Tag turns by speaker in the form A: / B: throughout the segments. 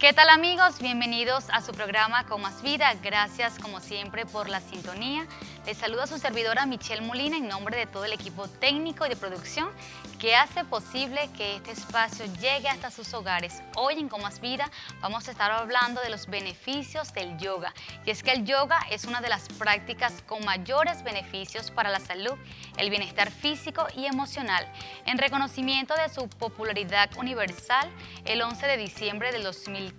A: ¿Qué tal amigos? Bienvenidos a su programa Con Más Vida. Gracias como siempre por la sintonía. Les saluda su servidora Michelle Molina en nombre de todo el equipo técnico y de producción que hace posible que este espacio llegue hasta sus hogares. Hoy en Con Más Vida vamos a estar hablando de los beneficios del yoga. Y es que el yoga es una de las prácticas con mayores beneficios para la salud, el bienestar físico y emocional. En reconocimiento de su popularidad universal, el 11 de diciembre del 2014,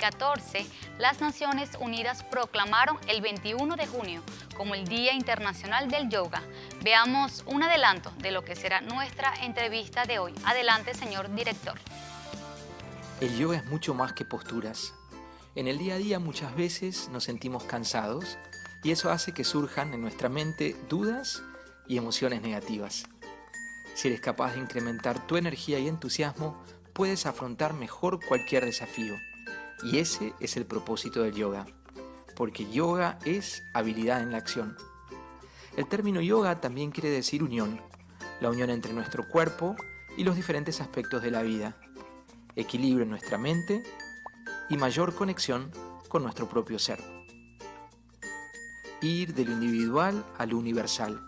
A: las Naciones Unidas proclamaron el 21 de junio como el Día Internacional del Yoga. Veamos un adelanto de lo que será nuestra entrevista de hoy. Adelante, señor director.
B: El yoga es mucho más que posturas. En el día a día muchas veces nos sentimos cansados y eso hace que surjan en nuestra mente dudas y emociones negativas. Si eres capaz de incrementar tu energía y entusiasmo, puedes afrontar mejor cualquier desafío. Y ese es el propósito del yoga, porque yoga es habilidad en la acción. El término yoga también quiere decir unión, la unión entre nuestro cuerpo y los diferentes aspectos de la vida, equilibrio en nuestra mente y mayor conexión con nuestro propio ser. Ir de lo individual a lo universal,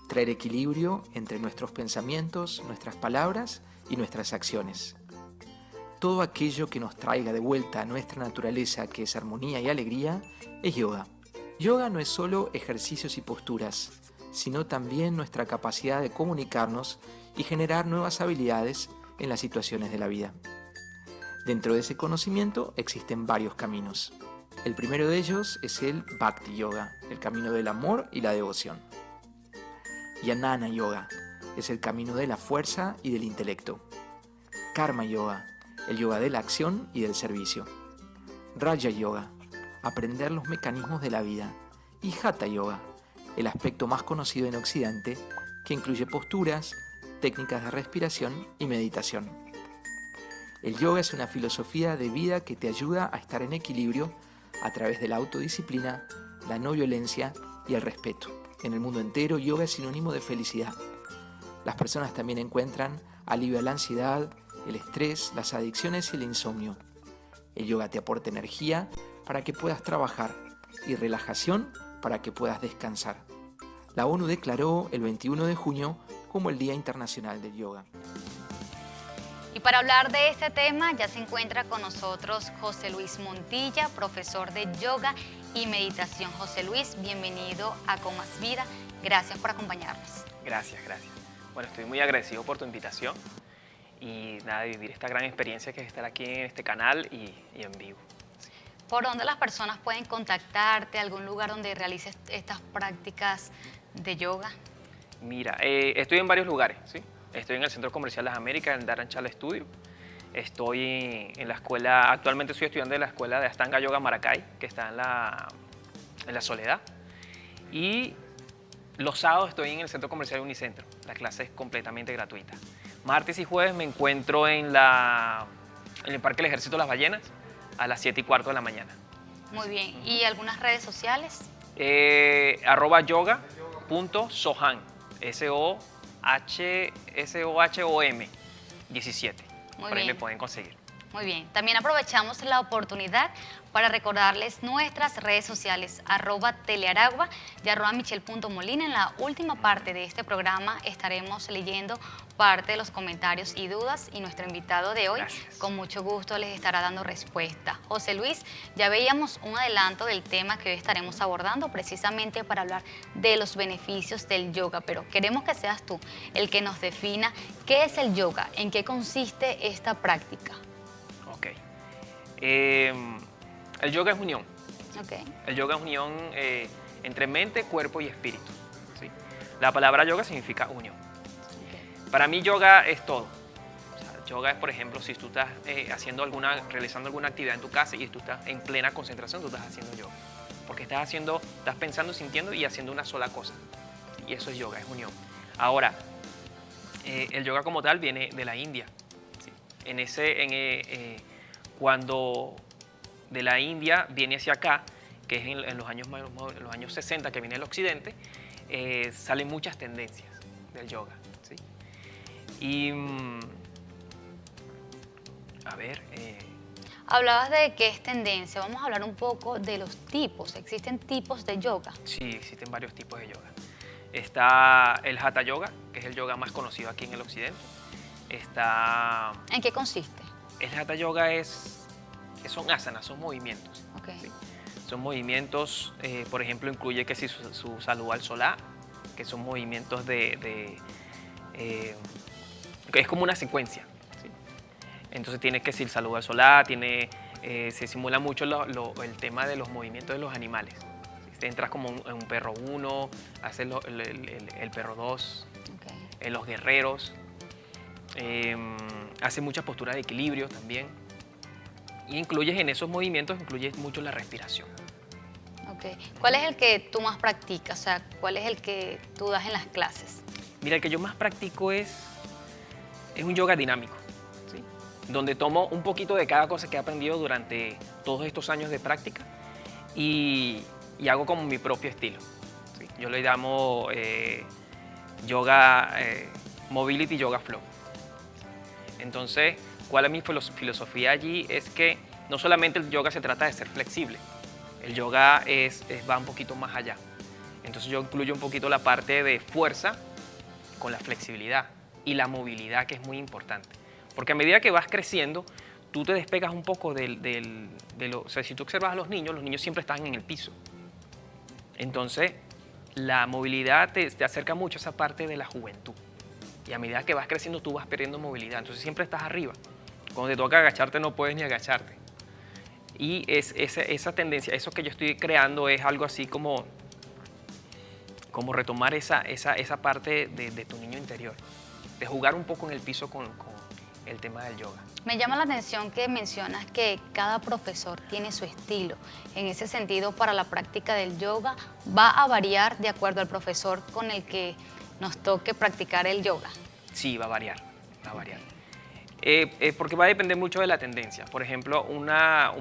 B: traer equilibrio entre nuestros pensamientos, nuestras palabras y nuestras acciones. Todo aquello que nos traiga de vuelta a nuestra naturaleza, que es armonía y alegría, es yoga. Yoga no es solo ejercicios y posturas, sino también nuestra capacidad de comunicarnos y generar nuevas habilidades en las situaciones de la vida. Dentro de ese conocimiento existen varios caminos. El primero de ellos es el Bhakti Yoga, el camino del amor y la devoción. Jnana Yoga es el camino de la fuerza y del intelecto. Karma Yoga, el yoga de la acción y del servicio. Raja Yoga, aprender los mecanismos de la vida. Y Hatha Yoga, el aspecto más conocido en Occidente, que incluye posturas, técnicas de respiración y meditación. El yoga es una filosofía de vida que te ayuda a estar en equilibrio a través de la autodisciplina, la no violencia y el respeto. En el mundo entero, yoga es sinónimo de felicidad. Las personas también encuentran alivio a la ansiedad, el estrés, las adicciones y el insomnio. El yoga te aporta energía para que puedas trabajar y relajación para que puedas descansar. La ONU declaró el 21 de junio como el Día Internacional del Yoga.
A: Y para hablar de este tema ya se encuentra con nosotros José Luis Montilla, profesor de yoga y meditación. José Luis, bienvenido a Con Más Vida. Gracias por acompañarnos.
C: Gracias. Bueno, estoy muy agradecido por tu invitación y nada, de vivir esta gran experiencia que es estar aquí en este canal y en vivo.
A: ¿Por dónde las personas pueden contactarte? ¿Algún lugar donde realices estas prácticas de yoga?
C: Mira, estoy en varios lugares, ¿sí? Estoy en el Centro Comercial Las Américas, en Dharamshala Studio. Estoy en la escuela, actualmente soy estudiante de la escuela de Ashtanga Yoga Maracay, que está en la Soledad. Y los sábados estoy en el Centro Comercial Unicentro. La clase es completamente gratuita. Martes y jueves me encuentro en el Parque del Ejército de las Ballenas a las 7:15 de la mañana.
A: Muy bien. ¿Y algunas redes sociales?
C: @yoga.soham, SOHOM 17.
A: Muy
C: Por ahí
A: bien.
C: me pueden conseguir.
A: Muy bien, también aprovechamos la oportunidad para recordarles nuestras redes sociales, @telearagua y @michelle.molina. En la última parte de este programa estaremos leyendo parte de los comentarios y dudas y nuestro invitado de hoy con mucho gusto les estará dando respuesta. José Luis, ya veíamos un adelanto del tema que hoy estaremos abordando precisamente para hablar de los beneficios del yoga, pero queremos que seas tú el que nos defina qué es el yoga, en qué consiste esta práctica.
C: Ok. El yoga es unión.
A: Okay.
C: El yoga es unión entre mente, cuerpo y espíritu, ¿sí? La palabra yoga significa unión. Para mí yoga es todo. O sea, yoga es, por ejemplo, si tú estás realizando alguna actividad en tu casa y tú estás en plena concentración, tú estás haciendo yoga. Porque estás pensando, sintiendo y haciendo una sola cosa. Y eso es yoga, es unión. Ahora, el yoga como tal viene de la India. ¿Sí? Cuando de la India viene hacia acá, que es en los años 60 que viene el occidente, salen muchas tendencias del yoga. ¿Sí? Y,
A: Hablabas de que es tendencia. Vamos a hablar un poco de los tipos. ¿Existen tipos de yoga?
C: Sí, existen varios tipos de yoga. Está el Hatha Yoga, que es el yoga más conocido aquí en el occidente. Está...
A: ¿En qué consiste?
C: El Hatha Yoga son asanas, son movimientos.
A: Okay.
C: ¿Sí? Son movimientos, por ejemplo, incluye que si su salud al solar, que son movimientos que es como una secuencia. ¿Sí? Entonces tiene que decir salud al solar, se simula mucho el tema de los movimientos de los animales. ¿Sí? Entras como en un perro 1, haces el perro 2,
A: Okay.
C: en los guerreros, hace muchas posturas de equilibrio también. Y incluyes en esos movimientos, incluyes mucho la respiración.
A: Okay. ¿Cuál es el que tú más practicas? O sea, ¿cuál es el que tú das en las clases?
C: Mira, el que yo más practico es un yoga dinámico, ¿sí? Donde tomo un poquito de cada cosa que he aprendido durante todos estos años de práctica y hago como mi propio estilo. ¿Sí? Yo le llamo yoga mobility, yoga flow. Entonces, ¿cuál es mi filosofía allí? Es que no solamente el yoga se trata de ser flexible, el yoga va un poquito más allá. Entonces yo incluyo un poquito la parte de fuerza con la flexibilidad y la movilidad, que es muy importante. Porque a medida que vas creciendo, tú te despegas un poco o sea, si tú observas a los niños siempre están en el piso. Entonces, la movilidad te acerca mucho a esa parte de la juventud. Y a medida que vas creciendo, tú vas perdiendo movilidad. Entonces siempre estás arriba. Cuando te toca agacharte, no puedes ni agacharte. Y esa tendencia, eso que yo estoy creando es algo así como retomar esa parte de tu niño interior. De jugar un poco en el piso con el tema del yoga.
A: Me llama la atención que mencionas que cada profesor tiene su estilo. En ese sentido, para la práctica del yoga, va a variar de acuerdo al profesor con el que nos toque practicar el yoga.
C: Sí, va a variar, va a variar. Porque va a depender mucho de la tendencia. Por ejemplo, un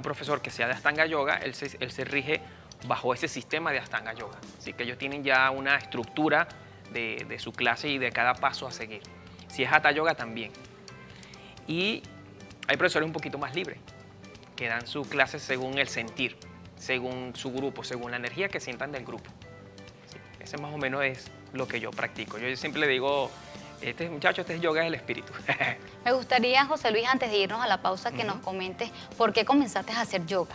C: profesor que sea de Ashtanga Yoga, él se rige bajo ese sistema de Ashtanga Yoga. Así que ellos tienen ya una estructura de su clase y de cada paso a seguir. Si es Hatha Yoga, también. Y hay profesores un poquito más libres, que dan su clase según el sentir, según su grupo, según la energía que sientan del grupo. Sí, ese más o menos es lo que yo practico. Yo siempre le digo, este yoga es el espíritu.
A: Me gustaría, José Luis, antes de irnos a la pausa, que nos comentes por qué comenzaste a hacer yoga.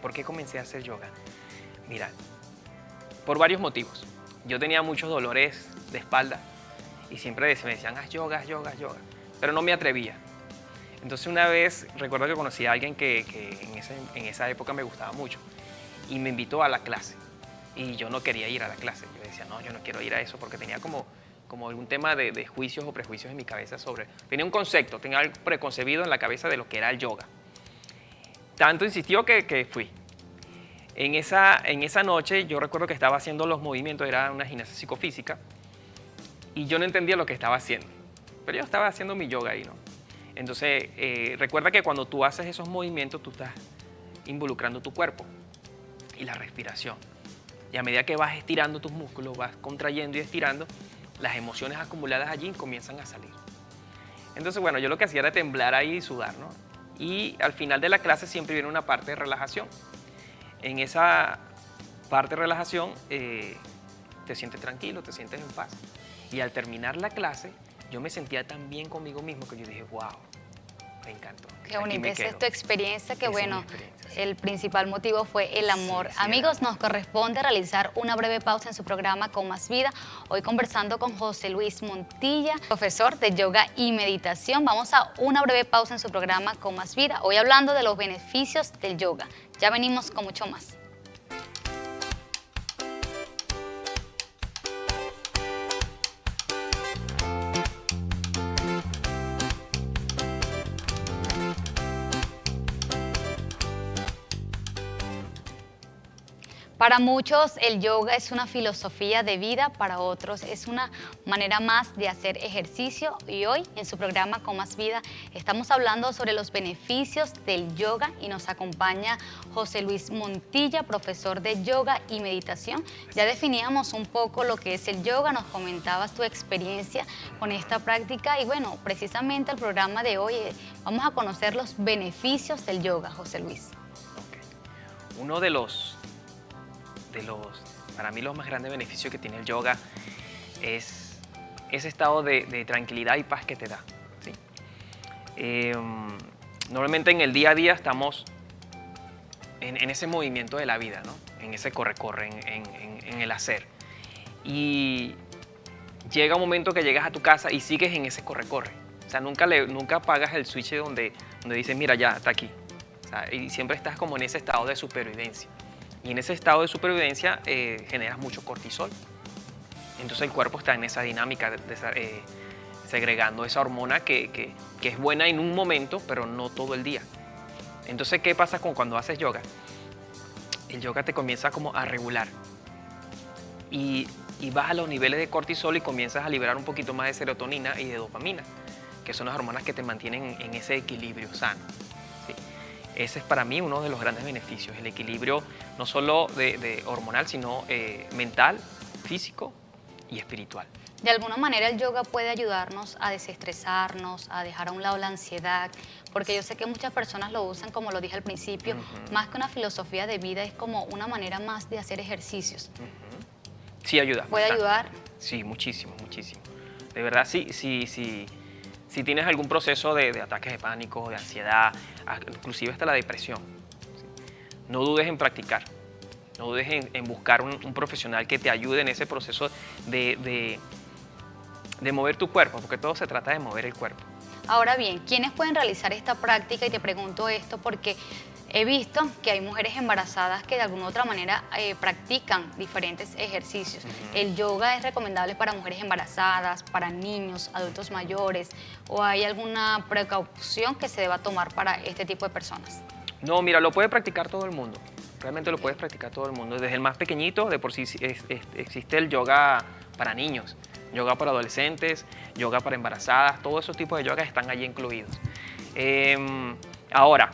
C: ¿Por qué comencé a hacer yoga? Mira, por varios motivos. Yo tenía muchos dolores de espalda y siempre me decían, haz yoga, haz yoga, haz yoga. Pero no me atrevía. Entonces una vez recuerdo que conocí a alguien que en esa época me gustaba mucho y me invitó a la clase. Y yo no quería ir a la clase. Yo decía, no, yo no quiero ir a eso porque tenía como algún tema de juicios o prejuicios en mi cabeza tenía un concepto, tenía algo preconcebido en la cabeza de lo que era el yoga. Tanto insistió que fui. En esa noche yo recuerdo que estaba haciendo los movimientos, era una gimnasia psicofísica, y yo no entendía lo que estaba haciendo. Pero yo estaba haciendo mi yoga ahí, ¿no? Entonces, recuerda que cuando tú haces esos movimientos, tú estás involucrando tu cuerpo y la respiración. Y a medida que vas estirando tus músculos, vas contrayendo y estirando, las emociones acumuladas allí comienzan a salir. Entonces, bueno, yo lo que hacía era temblar ahí y sudar, ¿no? Y al final de la clase siempre viene una parte de relajación. En esa parte de relajación te sientes tranquilo, te sientes en paz. Y al terminar la clase, yo me sentía tan bien conmigo mismo que yo dije, wow, me encantó.
A: Qué bonita, esa es tu experiencia, que
C: Esa es
A: bueno,
C: mi experiencia, sí.
A: el principal motivo fue el amor.
C: Sí,
A: Amigos, nos corresponde realizar una breve pausa en su programa Con Más Vida. Hoy conversando con José Luis Montilla, profesor de yoga y meditación. Vamos a una breve pausa en su programa Con Más Vida. Hoy hablando de los beneficios del yoga. Ya venimos con mucho más. Para muchos el yoga es una filosofía de vida, para otros es una manera más de hacer ejercicio y hoy en su programa Con Más Vida estamos hablando sobre los beneficios del yoga y nos acompaña José Luis Montilla, profesor de yoga y meditación. Ya definíamos un poco lo que es el yoga, nos comentabas tu experiencia con esta práctica y bueno, precisamente el programa de hoy vamos a conocer los beneficios del yoga, José Luis.
C: Okay. Uno de los, para mí los más grandes beneficios que tiene el yoga es ese estado de tranquilidad y paz que te da, ¿sí? Normalmente en el día a día estamos en ese movimiento de la vida, ¿no? En ese corre-corre, en el hacer. Y llega un momento que llegas a tu casa y sigues en ese corre-corre. O sea, nunca apagas el switch donde dices, mira, ya, está aquí. O sea, y siempre estás como en ese estado de supervivencia. Y en ese estado de supervivencia generas mucho cortisol. Entonces el cuerpo está en esa dinámica, segregando esa hormona que es buena en un momento, pero no todo el día. Entonces, ¿qué pasa cuando haces yoga? El yoga te comienza como a regular. Y baja los niveles de cortisol y comienzas a liberar un poquito más de serotonina y de dopamina, que son las hormonas que te mantienen en ese equilibrio sano. ¿Sí? Ese es para mí uno de los grandes beneficios, el equilibrio no solo de hormonal, sino mental, físico y espiritual.
A: De alguna manera el yoga puede ayudarnos a desestresarnos, a dejar a un lado la ansiedad, porque yo sé que muchas personas lo usan, como lo dije al principio, más que una filosofía de vida, es como una manera más de hacer ejercicios.
C: Sí, ayuda.
A: ¿Puede ayudar?
C: Sí, muchísimo, muchísimo. De verdad, si tienes algún proceso de ataques de pánico, de ansiedad, inclusive hasta la depresión, ¿sí? No dudes en practicar. No dudes en buscar un profesional que te ayude en ese proceso de mover tu cuerpo, porque todo se trata de mover el cuerpo.
A: Ahora bien, ¿quiénes pueden realizar esta práctica? Y te pregunto esto porque he visto que hay mujeres embarazadas que de alguna u otra manera practican diferentes ejercicios. ¿El yoga es recomendable para mujeres embarazadas, para niños, adultos mayores? ¿O hay alguna precaución que se deba tomar para este tipo de personas?
C: No, mira, lo puede practicar todo el mundo. Realmente lo puedes practicar todo el mundo. Desde el más pequeñito, de por sí existe el yoga para niños, yoga para adolescentes, yoga para embarazadas, todos esos tipos de yoga están allí incluidos. Ahora,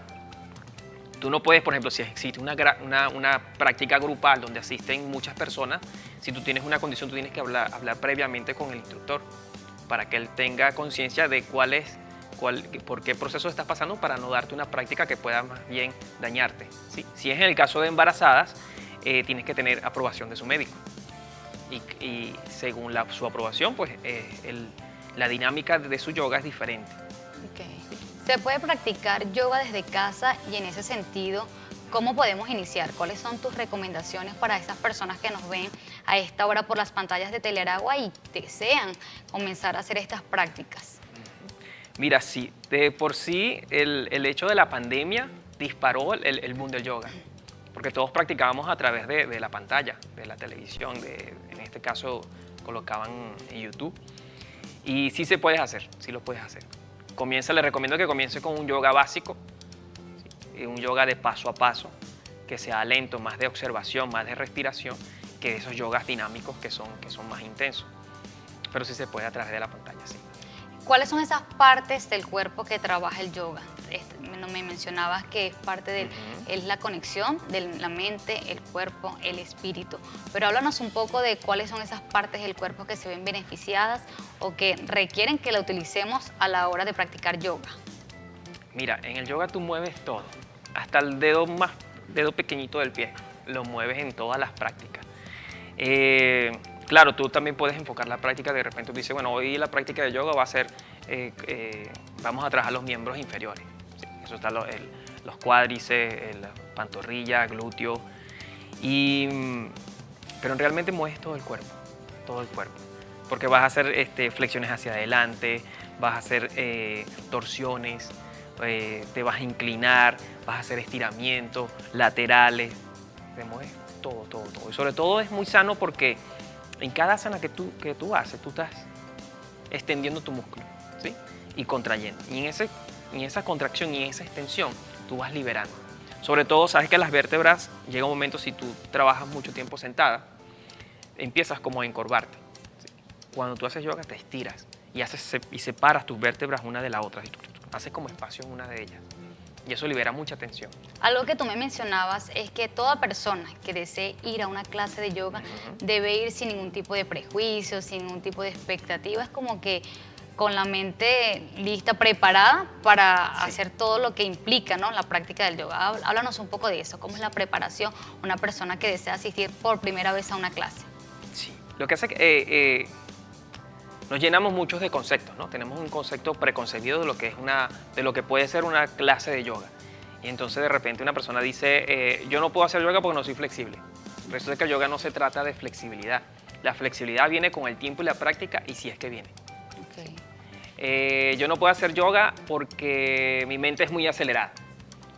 C: tú no puedes, por ejemplo, si existe una práctica grupal donde asisten muchas personas, si tú tienes una condición, tú tienes que hablar previamente con el instructor para que él tenga conciencia de por qué proceso estás pasando para no darte una práctica que pueda más bien dañarte, ¿sí? Si es en el caso de embarazadas, tienes que tener aprobación de su médico. Y según su aprobación, pues la dinámica de su yoga es diferente.
A: Okay. ¿Se puede practicar yoga desde casa y en ese sentido, cómo podemos iniciar? ¿Cuáles son tus recomendaciones para esas personas que nos ven a esta hora por las pantallas de Teleragua y desean comenzar a hacer estas prácticas?
C: Mira, sí, de por sí el hecho de la pandemia disparó el boom del yoga, porque todos practicábamos a través de la pantalla, de la televisión, en este caso colocaban en YouTube. Y sí se puede hacer, sí lo puedes hacer. Les recomiendo que comience con un yoga básico, ¿sí? Un yoga de paso a paso, que sea lento, más de observación, más de respiración, que esos yogas dinámicos que son más intensos. Pero sí se puede a través de la pantalla, sí.
A: ¿Cuáles son esas partes del cuerpo que trabaja el yoga? Me mencionabas que es parte es la conexión de la mente, el cuerpo, el espíritu. Pero háblanos un poco de cuáles son esas partes del cuerpo que se ven beneficiadas o que requieren que la utilicemos a la hora de practicar yoga.
C: Mira, en el yoga tú mueves todo, hasta el dedo pequeñito del pie, lo mueves en todas las prácticas. Claro, tú también puedes enfocar la práctica, de repente tú dices, bueno, hoy la práctica de yoga va a ser, vamos a trabajar los miembros inferiores. ¿Sí? Eso está los cuádriceps, la pantorrilla, glúteo, pero realmente mueves todo el cuerpo, porque vas a hacer flexiones hacia adelante, vas a hacer torsiones, te vas a inclinar, vas a hacer estiramientos laterales, te mueves todo. Y sobre todo es muy sano porque en cada asana que tú haces, tú estás extendiendo tu músculo, ¿sí? Y contrayendo. Y en esa contracción y en esa extensión, tú vas liberando. Sobre todo, sabes que las vértebras, llega un momento si tú trabajas mucho tiempo sentada, empiezas como a encorvarte. ¿Sí? Cuando tú haces yoga te estiras y separas tus vértebras una de la otra. Haces como espacio en una de ellas. Y eso libera mucha tensión.
A: Algo que tú me mencionabas es que toda persona que desee ir a una clase de yoga debe ir sin ningún tipo de prejuicio, sin ningún tipo de expectativa. Es como que con la mente lista, preparada para hacer todo lo que implica, ¿no?, la práctica del yoga. Háblanos un poco de eso. ¿Cómo es la preparación una persona que desea asistir por primera vez a una clase?
C: Sí, lo que hace que nos llenamos muchos de conceptos, ¿no? Tenemos un concepto preconcebido de lo que puede ser una clase de yoga. Y entonces de repente una persona dice, yo no puedo hacer yoga porque no soy flexible. Resulta que el yoga no se trata de flexibilidad. La flexibilidad viene con el tiempo y la práctica, y si es que viene. Yo no puedo hacer yoga porque mi mente es muy acelerada,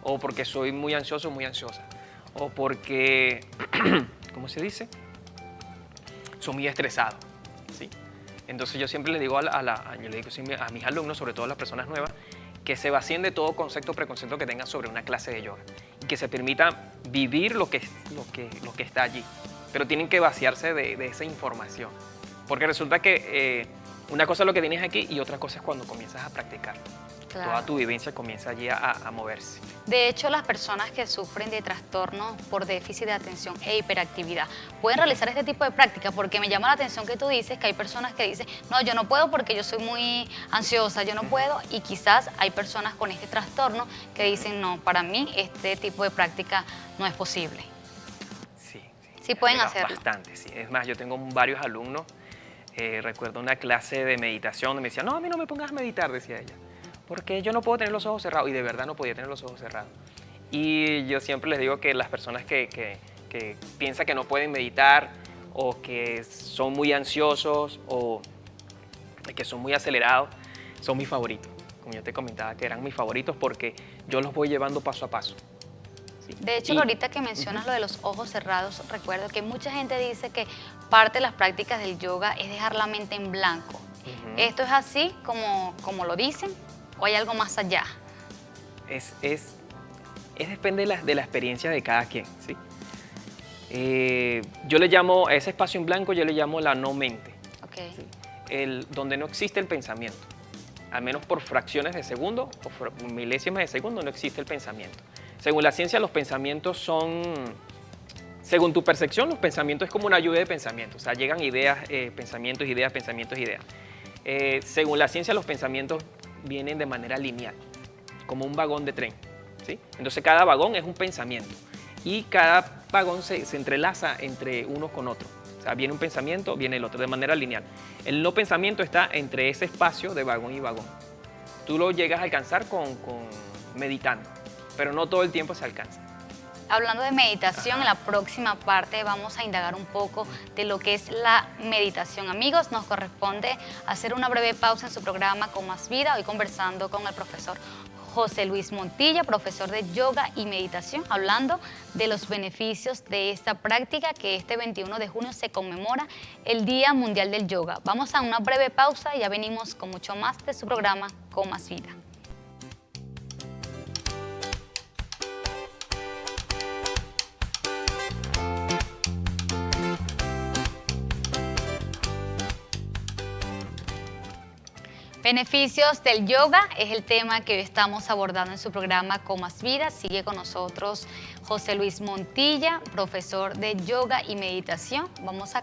C: o porque soy muy ansioso o muy ansiosa, o porque, ¿cómo se dice? Soy muy estresado, ¿sí? Entonces yo siempre les digo a mis alumnos, sobre todo a las personas nuevas, que se vacíen de todo concepto preconcepto que tengan sobre una clase de yoga y que se permitan vivir lo que está allí, pero tienen que vaciarse de esa información, porque resulta que una cosa es lo que tienes aquí y otra cosa es cuando comienzas a practicar. Claro. Toda tu vivencia comienza allí a moverse.
A: De hecho, las personas que sufren de trastornos por déficit de atención e hiperactividad pueden realizar este tipo de práctica, porque me llama la atención que tú dices que hay personas que dicen, no, yo no puedo porque yo soy muy ansiosa, yo no puedo, y quizás hay personas con este trastorno que dicen, no, para mí este tipo de práctica no es posible. Sí pueden hacerlo.
C: Bastante, sí. Es más, yo tengo varios alumnos, recuerdo una clase de meditación donde me decía, no, a mí no me pongas a meditar, decía ella, porque yo no puedo tener los ojos cerrados, y de verdad no podía tener los ojos cerrados. Y yo siempre les digo que las personas que piensan que no pueden meditar, o que son muy ansiosos, o que son muy acelerados, son mis favoritos. Como yo te comentaba, que eran mis favoritos porque yo los voy llevando paso a paso. ¿Sí?
A: De hecho, ahorita que mencionas lo de los ojos cerrados, recuerdo que mucha gente dice que parte de las prácticas del yoga es dejar la mente en blanco. ¿Esto es así como lo dicen, o hay algo más allá?
C: Depende de la experiencia de cada quien, ¿sí? Yo le llamo, ese espacio en blanco, yo le llamo la no mente.
A: Okay.
C: ¿Sí? Donde no existe el pensamiento. Al menos por fracciones de segundo o por milésimas de segundo no existe el pensamiento. Según la ciencia, los pensamientos son, según tu percepción, los pensamientos es como una lluvia de pensamientos. O sea, llegan ideas, pensamientos, ideas, pensamientos, ideas. Según la ciencia, los pensamientos vienen de manera lineal, como un vagón de tren, ¿sí? Entonces cada vagón es un pensamiento y cada vagón se entrelaza entre uno con otro. O sea, viene un pensamiento, viene el otro, de manera lineal. El no pensamiento está entre ese espacio de vagón y vagón. Tú lo llegas a alcanzar meditando, pero no todo el tiempo se alcanza.
A: Hablando de meditación, en la próxima parte vamos a indagar un poco de lo que es la meditación. Amigos, nos corresponde hacer una breve pausa en su programa Con Más Vida, hoy conversando con el profesor José Luis Montilla, profesor de yoga y meditación, hablando de los beneficios de esta práctica que este 21 de junio se conmemora el Día Mundial del Yoga. Vamos a una breve pausa y ya venimos con mucho más de su programa Con Más Vida. Beneficios del yoga es el tema que hoy estamos abordando en su programa Con Más Vida. Sigue con nosotros José Luis Montilla, profesor de yoga y meditación. Vamos a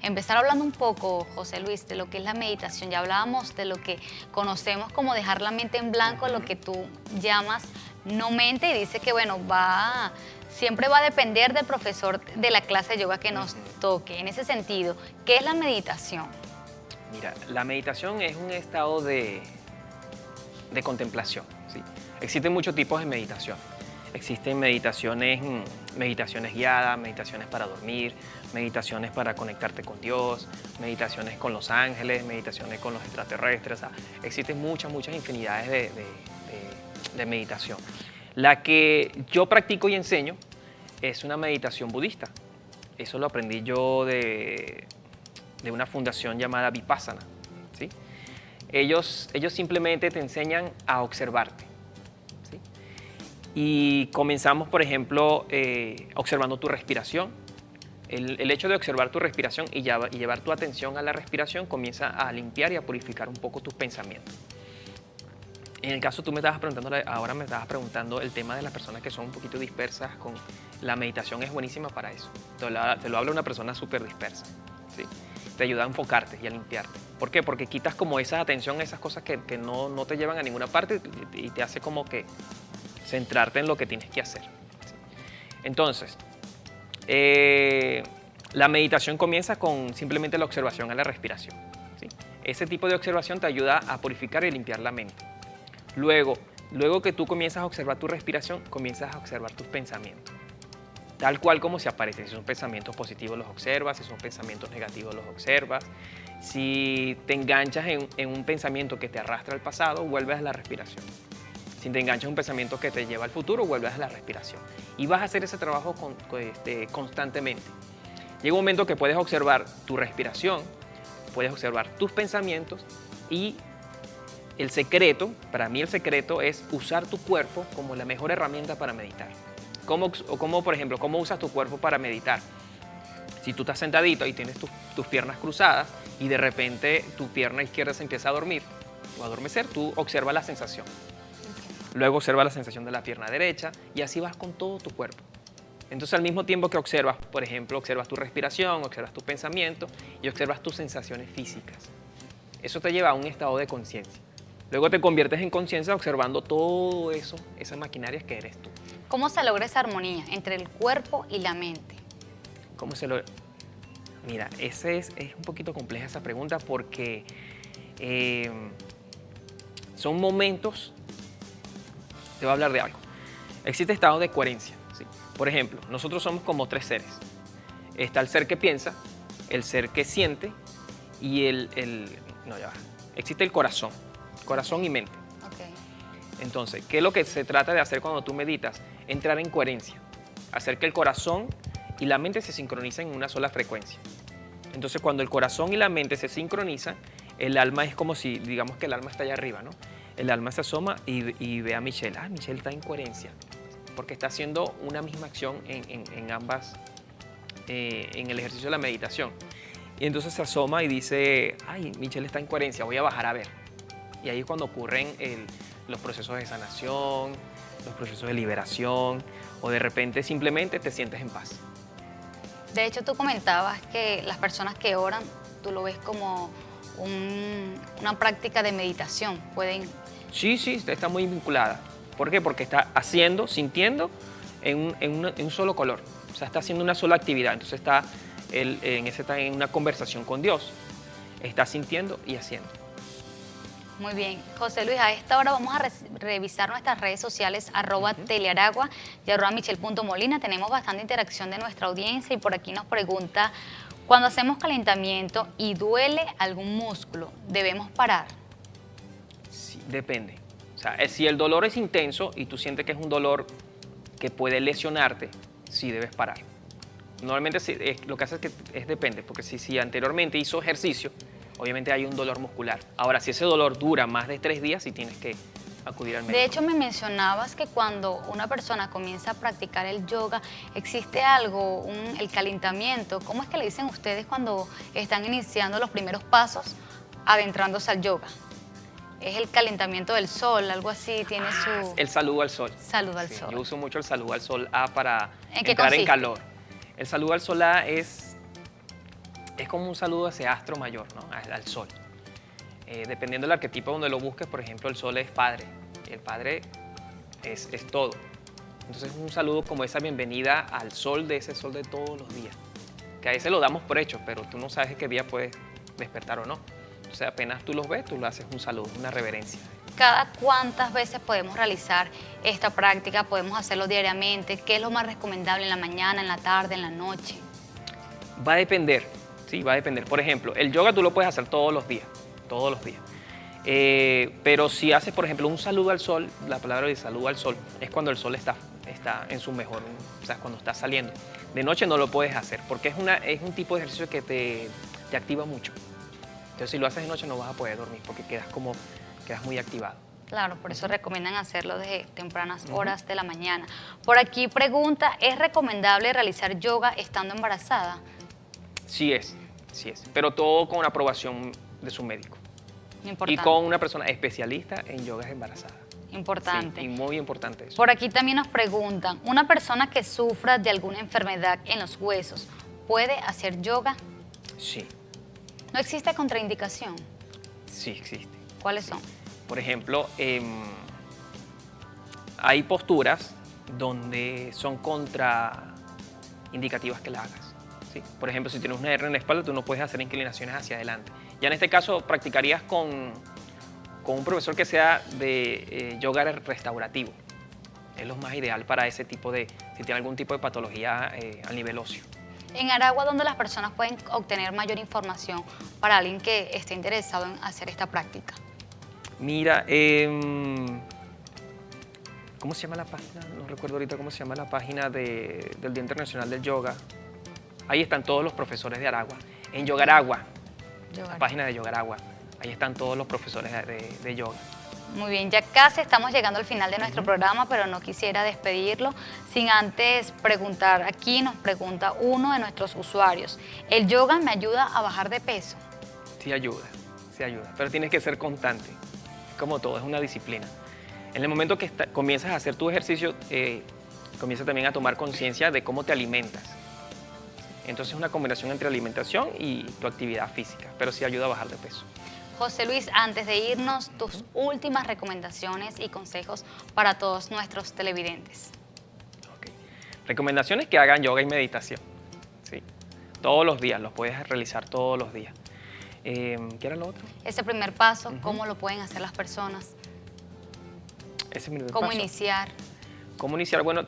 A: empezar hablando un poco, José Luis, de lo que es la meditación. Ya hablábamos de lo que conocemos como dejar la mente en blanco, lo que tú llamas no mente, y dice que bueno, siempre va a depender del profesor de la clase de yoga que nos toque. En ese sentido, ¿qué es la meditación?
C: Mira, la meditación es un estado de contemplación, ¿sí? Existen muchos tipos de meditación. Existen meditaciones guiadas, meditaciones para dormir, meditaciones para conectarte con Dios, meditaciones con los ángeles, meditaciones con los extraterrestres. O sea, existen muchas infinidades de meditación. La que yo practico y enseño es una meditación budista. Eso lo aprendí yo de una fundación llamada Vipassana, ¿sí? Ellos simplemente te enseñan a observarte, ¿sí? Y comenzamos, por ejemplo, observando tu respiración. El hecho de observar tu respiración y llevar tu atención a la respiración comienza a limpiar y a purificar un poco tus pensamientos. En el caso, tú me estabas preguntando, ahora me estabas preguntando el tema de las personas que son un poquito dispersas. La meditación es buenísima para eso. Te lo habla una persona súper dispersa, ¿sí? Te ayuda a enfocarte y a limpiarte. ¿Por qué? Porque quitas como esa atención, esas cosas que no te llevan a ninguna parte y te hace como que centrarte en lo que tienes que hacer, ¿sí? Entonces, la meditación comienza con simplemente la observación a la respiración, ¿sí? Ese tipo de observación te ayuda a purificar y limpiar la mente. Luego que tú comienzas a observar tu respiración, comienzas a observar tus pensamientos. Tal cual como se aparecen. Si son pensamientos positivos, los observas. Si son pensamientos negativos, los observas. Si te enganchas en un pensamiento que te arrastra al pasado, vuelves a la respiración. Si te enganchas en un pensamiento que te lleva al futuro, vuelves a la respiración. Y vas a hacer ese trabajo constantemente. Llega un momento que puedes observar tu respiración, puedes observar tus pensamientos y el secreto, para mí el secreto es usar tu cuerpo como la mejor herramienta para meditar. Por ejemplo, ¿cómo usas tu cuerpo para meditar? Si tú estás sentadito y tienes tus piernas cruzadas y de repente tu pierna izquierda se empieza a dormir o a adormecer, tú observas la sensación. Luego observa la sensación de la pierna derecha y así vas con todo tu cuerpo. Entonces, al mismo tiempo que observas, por ejemplo, observas tu respiración, observas tu pensamiento y observas tus sensaciones físicas. Eso te lleva a un estado de conciencia. Luego te conviertes en conciencia observando todo eso, esas maquinarias que eres tú.
A: ¿Cómo se logra esa armonía entre el cuerpo y la mente?
C: ¿Cómo se logra? Mira, es un poquito compleja esa pregunta porque son momentos. Te voy a hablar de algo. Existe estado de coherencia, ¿sí? Por ejemplo, nosotros somos como 3 seres. Está el ser que piensa, el ser que siente y existe el corazón y mente.
A: Okay.
C: Entonces, ¿qué es lo que se trata de hacer cuando tú meditas? Entrar en coherencia, hacer que el corazón y la mente se sincronicen en una sola frecuencia. Entonces, cuando el corazón y la mente se sincronizan, el alma es como si, digamos que el alma está allá arriba, ¿no? El alma se asoma y ve a Michelle. Michelle está en coherencia, porque está haciendo una misma acción en ambas, en el ejercicio de la meditación. Y entonces se asoma y dice, Michelle está en coherencia, voy a bajar a ver. Y ahí es cuando ocurren los procesos de sanación, los procesos de liberación, o de repente simplemente te sientes en paz.
A: De hecho, tú comentabas que las personas que oran, tú lo ves como una práctica de meditación. Pueden...
C: Sí, está muy vinculada. ¿Por qué? Porque está haciendo, sintiendo en un solo color. O sea, está haciendo una sola actividad. Entonces está en una conversación con Dios. Está sintiendo y haciendo.
A: Muy bien. José Luis, a esta hora vamos a revisar nuestras redes sociales, @telearagua y @michelle.molina. Tenemos bastante interacción de nuestra audiencia y por aquí nos pregunta, cuando hacemos calentamiento y duele algún músculo, ¿debemos parar?
C: Sí, depende. O sea, si el dolor es intenso y tú sientes que es un dolor que puede lesionarte, sí debes parar. Normalmente lo que hace es que depende, porque si anteriormente hizo ejercicio, obviamente hay un dolor muscular. Ahora, si ese dolor dura más de 3 días, sí tienes que acudir al médico.
A: De hecho, me mencionabas que cuando una persona comienza a practicar el yoga, existe algo, el calentamiento. ¿Cómo es que le dicen ustedes cuando están iniciando los primeros pasos, adentrándose al yoga? Es el calentamiento del sol, algo así, tiene su...
C: El saludo al sol.
A: Saludo al sol.
C: Yo uso mucho el saludo al sol A para
A: ¿En qué
C: entrar
A: consiste?
C: en calor. El saludo al sol A es como un saludo hacia astro mayor, ¿no? Al sol. Dependiendo del arquetipo donde lo busques, por ejemplo, el sol es padre. El padre es todo. Entonces es un saludo como esa bienvenida al sol, de ese sol de todos los días. Que a veces lo damos por hecho, pero tú no sabes qué día puedes despertar o no. O sea, apenas tú los ves, tú le haces un saludo, una reverencia.
A: ¿Cada cuántas veces podemos realizar esta práctica? ¿Podemos hacerlo diariamente? ¿Qué es lo más recomendable en la mañana, en la tarde, en la noche?
C: Va a depender, sí, va a depender. Por ejemplo, el yoga tú lo puedes hacer todos los días. Pero si haces, por ejemplo, un saludo al sol, la palabra de saludo al sol es cuando el sol está en su mejor, o sea, cuando está saliendo. De noche no lo puedes hacer porque es un tipo de ejercicio que te activa mucho. Entonces, si lo haces de noche no vas a poder dormir porque quedas muy activado.
A: Claro, por eso recomiendan hacerlo desde tempranas horas de la mañana. Por aquí pregunta, ¿es recomendable realizar yoga estando embarazada?
C: Sí es, pero todo con la aprobación de su médico.
A: Importante.
C: Y con una persona especialista en yoga embarazada.
A: Importante.
C: Sí, y muy importante eso.
A: Por aquí también nos preguntan, ¿una persona que sufra de alguna enfermedad en los huesos puede hacer yoga?
C: Sí,
A: ¿No existe contraindicación?
C: sí existe.
A: ¿Cuáles son?
C: Por ejemplo, hay posturas donde son contraindicativas que la hagas. ¿Sí? Por ejemplo, si tienes una hernia en la espalda, tú no puedes hacer inclinaciones hacia adelante. Ya en este caso, practicarías con un profesor que sea de yoga restaurativo. Es lo más ideal para ese tipo de, si tiene algún tipo de patología a nivel óseo.
A: En Aragua, ¿dónde las personas pueden obtener mayor información para alguien que esté interesado en hacer esta práctica?
C: Mira, ¿cómo se llama la página? No recuerdo ahorita cómo se llama la página del Día Internacional del Yoga. Ahí están todos los profesores de Aragua. En Yogaragua, la página de Yogaragua, ahí están todos los profesores de yoga.
A: Muy bien, ya casi estamos llegando al final de nuestro programa, pero no quisiera despedirlo sin antes preguntar, aquí nos pregunta uno de nuestros usuarios, ¿el yoga me ayuda a bajar de peso?
C: Sí ayuda, pero tienes que ser constante, como todo, es una disciplina. En el momento que comienzas a hacer tu ejercicio, comienzas también a tomar conciencia de cómo te alimentas. Entonces es una combinación entre alimentación y tu actividad física, pero sí ayuda a bajar de peso.
A: José Luis, antes de irnos, tus últimas recomendaciones y consejos para todos nuestros televidentes.
C: Okay. Recomendaciones que hagan yoga y meditación. ¿Sí? Todos los días, los puedes realizar todos los días. ¿Qué era lo otro?
A: Ese primer paso, ¿cómo lo pueden hacer las personas?
C: Ese primer
A: ¿Cómo
C: paso.
A: iniciar?
C: ¿Cómo iniciar? Bueno,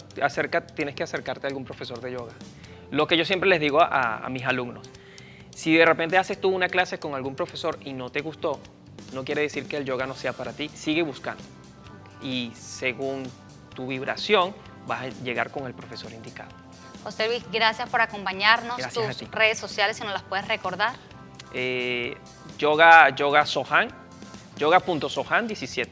C: tienes que acercarte a algún profesor de yoga. Lo que yo siempre les digo a mis alumnos, si de repente haces tú una clase con algún profesor y no te gustó, no quiere decir que el yoga no sea para ti, sigue buscando. Y según tu vibración, vas a llegar con el profesor indicado.
A: José Luis, gracias por acompañarnos.
C: Gracias a
A: Tus
C: ti.
A: redes sociales, si nos las puedes recordar.
C: Yoga Sohan, yoga.sohan17.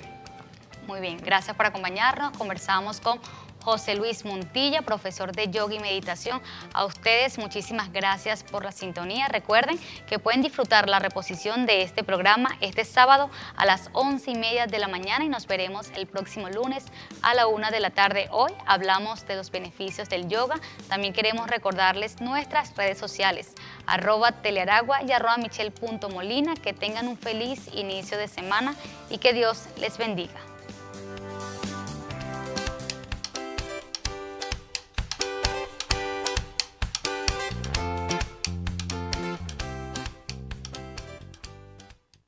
A: Muy bien, gracias por acompañarnos. Conversamos con José Luis Montilla, profesor de yoga y meditación. A ustedes muchísimas gracias por la sintonía. Recuerden que pueden disfrutar la reposición de este programa este sábado a las 11:30 de la mañana y nos veremos el próximo lunes a la 1 de la tarde. Hoy hablamos de los beneficios del yoga. También queremos recordarles nuestras redes sociales, @telearagua y @michelle.molina. Que tengan un feliz inicio de semana y que Dios les bendiga.